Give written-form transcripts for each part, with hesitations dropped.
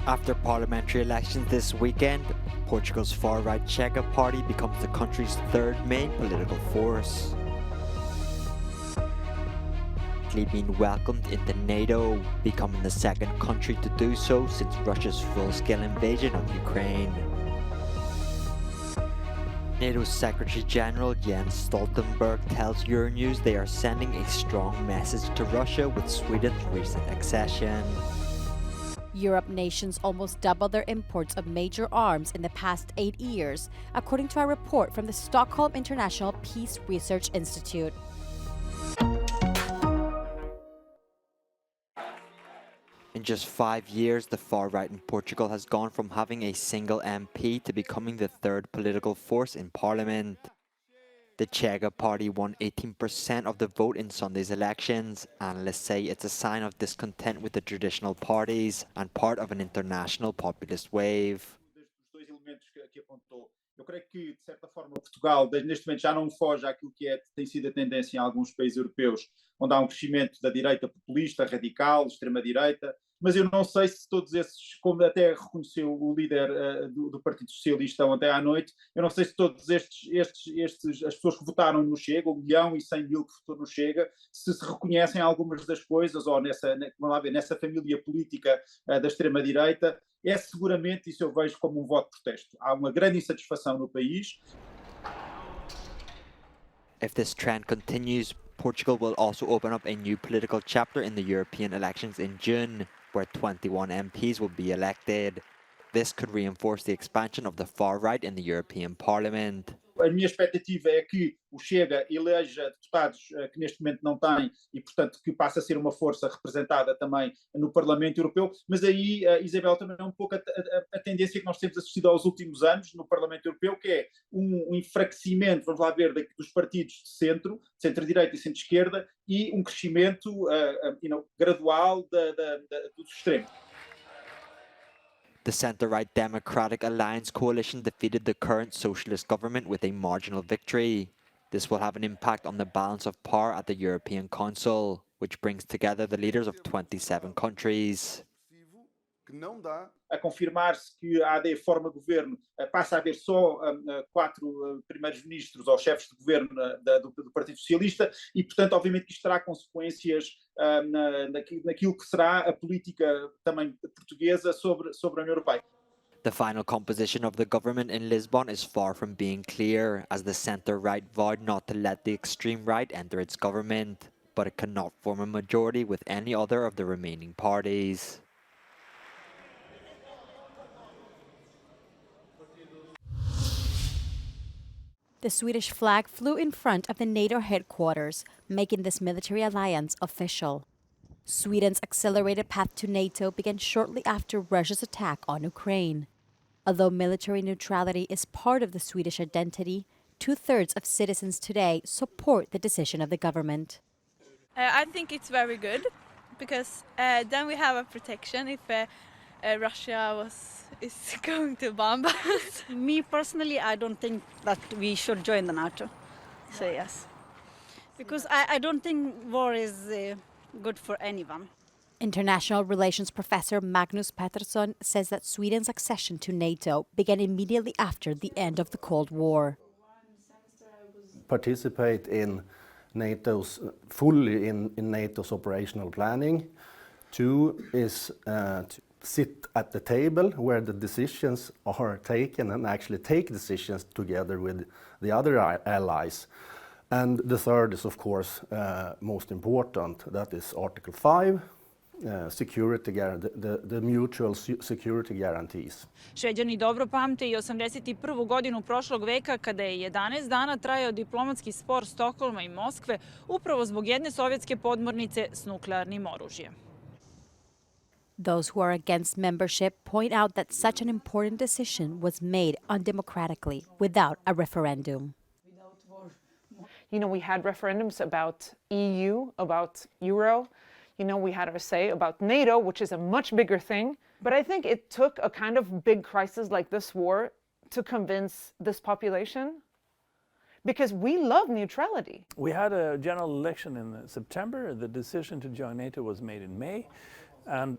After parliamentary elections this weekend, Portugal's far-right Chega party becomes the country's third main political force. Being welcomed into NATO, becoming the second country to do so since Russia's full-scale invasion of Ukraine. NATO's Secretary-General Jens Stoltenberg tells Euronews they are sending a strong message to Russia with Sweden's recent accession. Europe nations almost doubled their imports of major arms in the past 8 years, according to a report from the Stockholm International Peace Research Institute. In just 5 years, the far right in Portugal has gone from having a single MP to becoming the third political force in parliament. The Chega party won 18% of the vote in Sunday's elections. Analysts say it's a sign of discontent with the traditional parties and part of an international populist wave. Eu creio que, de certa forma, Portugal, neste momento, já não foge àquilo que tem sido a tendência em alguns países europeus, onde há crescimento da direita populista, radical, extrema-direita, mas eu não sei se todos esses, como até reconheceu o líder do Partido Socialista ontem à noite, eu não sei se todos as pessoas que votaram no Chega, 1.100.000 que votou no Chega, se reconhecem algumas das coisas, ou nessa família política da extrema-direita. É seguramente, isso eu vejo como voto de protesto. Há uma grande insatisfação no país. If this trend continues, Portugal will also open up a new political chapter in the European elections in June, where 21 MPs will be elected. This could reinforce the expansion of the far right in the European Parliament. A minha expectativa é que o Chega eleja deputados que neste momento não tem e, portanto, que passa a ser uma força representada também no Parlamento Europeu, mas aí, Isabel, também é um pouco a tendência que nós temos assistido aos últimos anos no Parlamento Europeu, que é um enfraquecimento, vamos lá ver, dos partidos de centro-direita e centro-esquerda, e um crescimento gradual dos extremos. The centre-right Democratic Alliance coalition defeated the current socialist government with a marginal victory. This will have an impact on the balance of power at the European Council, which brings together the leaders of 27 countries. A confirmar-se que a AD forma governo, passa a haver só 4 primeiros-ministros ou chefes de governo do Partido Socialista e, portanto, obviamente que isto terá consequências naquilo que será a política também portuguesa sobre a União Europeia. The final composition of the government in Lisbon is far from being clear, as the centre-right vowed not to let the extreme right enter its government, but it cannot form a majority with any other of the remaining parties. The Swedish flag flew in front of the NATO headquarters, making this military alliance official. Sweden's accelerated path to NATO began shortly after Russia's attack on Ukraine. Although military neutrality is part of the Swedish identity, 2/3 of citizens today support the decision of the government. I think it's very good because then we have a protection if Russia is going to bomb us. Me personally, I don't think that we should join the NATO. So yes, because I don't think war is good for anyone. International relations professor Magnus Pettersson says that Sweden's accession to NATO began immediately after the end of the Cold War. Participate in fully in NATO's operational planning. 2 is to sit at the table where the decisions are taken and actually take decisions together with the other allies. And the 3rd is, of course, most important. That is Article 5, the mutual security guarantees. Šveđani dobro pamte i 81. godinu prošlog veka kada je 11 dana trajao diplomatski spor Stokholma i Moskve upravo zbog jedne sovjetske podmornice s nuklearnim oružjem. Those who are against membership point out that such an important decision was made undemocratically, without a referendum. You know, we had referendums about EU, about Euro. You know, we had our say about NATO, which is a much bigger thing. But I think it took a kind of big crisis like this war to convince this population, because we love neutrality. We had a general election in September. The decision to join NATO was made in May. And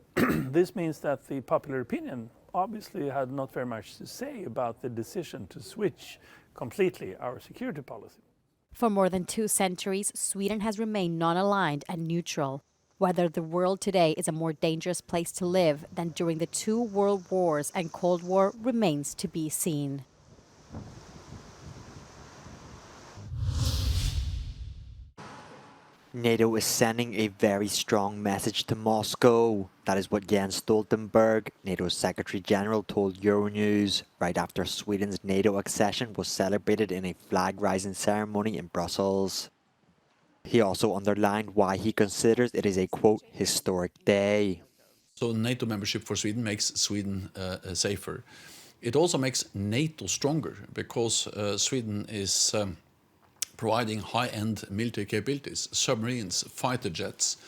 this means that the popular opinion obviously had not very much to say about the decision to switch completely our security policy. For more than 2 centuries, Sweden has remained non-aligned and neutral. Whether the world today is a more dangerous place to live than during the 2 world wars and Cold War remains to be seen. NATO is sending a very strong message to Moscow. That is what Jens Stoltenberg, NATO's Secretary General, told Euronews right after Sweden's NATO accession was celebrated in a flag-raising ceremony in Brussels. He also underlined why he considers it is a, quote, historic day. So NATO membership for Sweden makes Sweden safer. It also makes NATO stronger because Sweden is providing high-end military capabilities, submarines, fighter jets,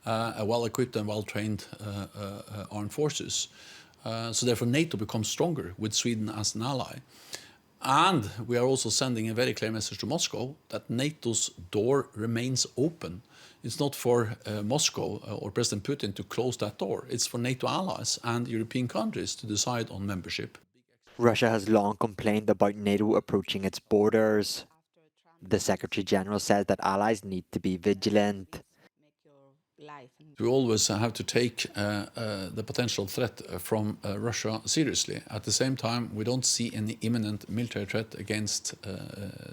a well-equipped and well-trained armed forces. So therefore NATO becomes stronger with Sweden as an ally. And we are also sending a very clear message to Moscow that NATO's door remains open. It's not for Moscow or President Putin to close that door. It's for NATO allies and European countries to decide on membership. Russia has long complained about NATO approaching its borders. The Secretary General says that allies need to be vigilant. We always have to take the potential threat from Russia seriously. At the same time, we don't see any imminent military threat against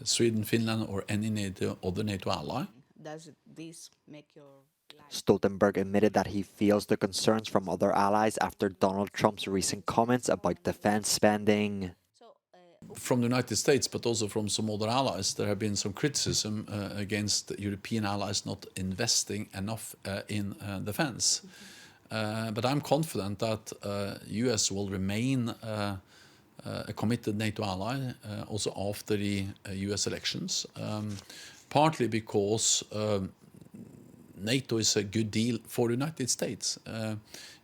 Sweden, Finland, or any other NATO ally. Does this make your life? Stoltenberg admitted that he feels the concerns from other allies after Donald Trump's recent comments about defense spending. From the United States, but also from some other allies, there have been some criticism against European allies not investing enough in defense. But I'm confident that US will remain a committed NATO ally also after the US elections, partly because NATO is a good deal for the United States.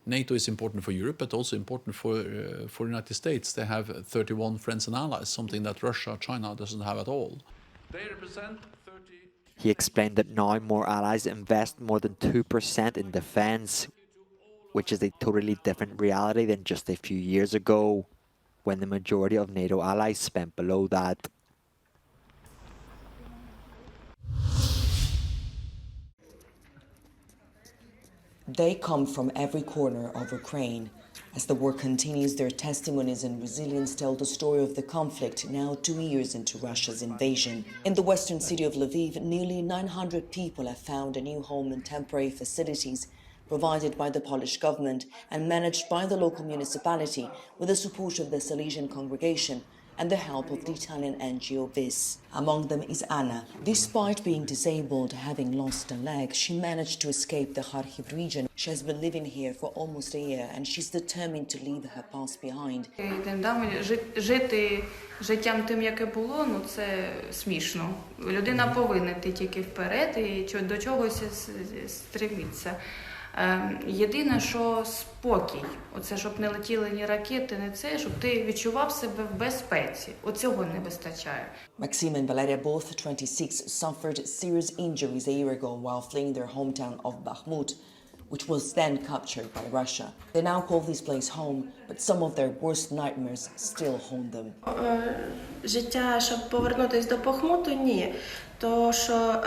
NATO is important for Europe, but also important for the United States. They have 31 friends and allies, something that Russia, China doesn't have at all. They represent 30... He explained that now more allies invest more than 2% in defense, which is a totally different reality than just a few years ago, when the majority of NATO allies spent below that. They come from every corner of Ukraine. As the war continues, their testimonies and resilience tell the story of the conflict now 2 years into Russia's invasion. In the western city of Lviv, nearly 900 people have found a new home in temporary facilities provided by the Polish government and managed by the local municipality with the support of the Salesian congregation and the help of the Italian NGO VIS. Among them is Anna. Despite being disabled, having lost a leg, she managed to escape the Kharkiv region. She has been living here for almost a year and she's determined to leave her past behind. Жити життям тим, яке було, це смішно. Людина повинна йти тільки вперед і до чогось стремитися. Єдине, що спокій. Оце, щоб не летіли ні ракети, ні це, щоб ти відчував себе в безпеці. Оцього не вистачає. Maxim and Valeria, both 26, suffered serious injuries a year ago while fleeing their hometown of Bakhmut, which was then captured by Russia. They now call this place home, but some of their worst nightmares still haunt them. Життя, щоб повернутися до Бахмуту, ні. То, що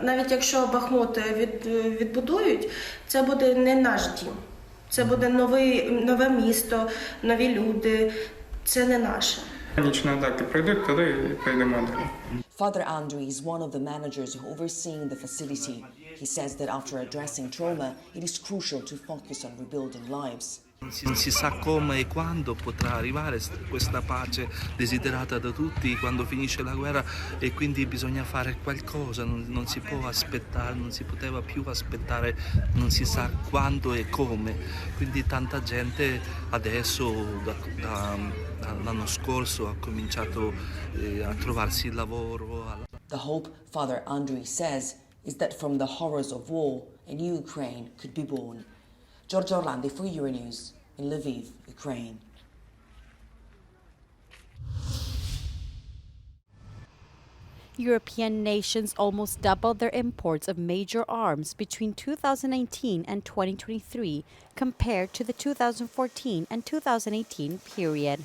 навіть якщо Бахмут відбудують, це буде не наш дім. Це буде нове місто, нові люди. Це не наше. Нічні атаки пройдуть, тоді прийдемо далі. Father Andrew is one of the managers overseeing the facility. He says that after addressing trauma, it is crucial to focus on rebuilding lives. Non si sa come e quando potrà arrivare questa pace desiderata da tutti quando finisce la guerra e quindi bisogna fare qualcosa, non si può aspettare, non si poteva più aspettare, non si sa quando e come. Quindi tanta gente adesso dall'anno scorso ha cominciato a trovarsi lavoro. The hope, Father Andrew says, is that from the horrors of war, a new Ukraine could be born. Giorgio Orlandi for Euronews in Lviv, Ukraine. European nations almost doubled their imports of major arms between 2019 and 2023 compared to the 2014 and 2018 period.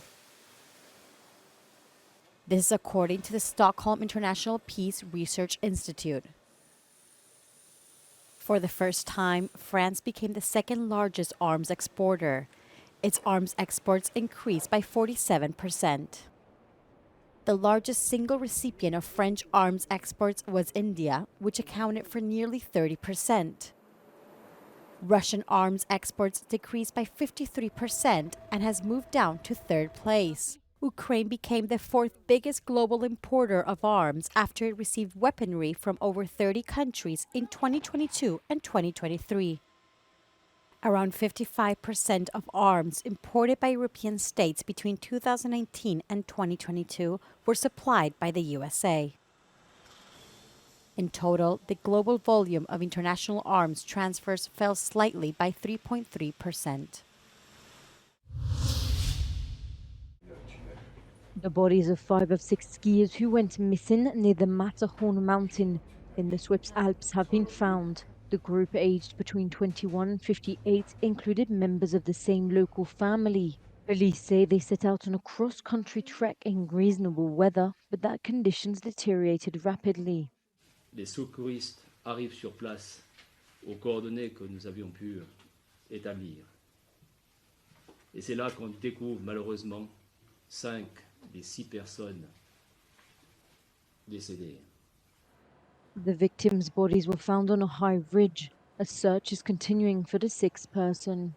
This is according to the Stockholm International Peace Research Institute. For the first time, France became the second largest arms exporter. Its arms exports increased by 47%. The largest single recipient of French arms exports was India, which accounted for nearly 30%. Russian arms exports decreased by 53% and has moved down to third place. Ukraine became the fourth biggest global importer of arms after it received weaponry from over 30 countries in 2022 and 2023. Around 55% of arms imported by European states between 2019 and 2022 were supplied by the USA. In total, the global volume of international arms transfers fell slightly by 3.3%. The bodies of 5 of 6 skiers who went missing near the Matterhorn mountain in the Swiss Alps have been found. The group, aged between 21 and 58, included members of the same local family. Police say they set out on a cross-country trek in reasonable weather, but that conditions deteriorated rapidly. Les secouristes arrivent sur place aux coordonnées que nous avions pu établir. Et c'est là qu'on découvre malheureusement 5 des 6 personnes décédées. The victims' bodies were found on a high ridge. A search is continuing for the 6th person.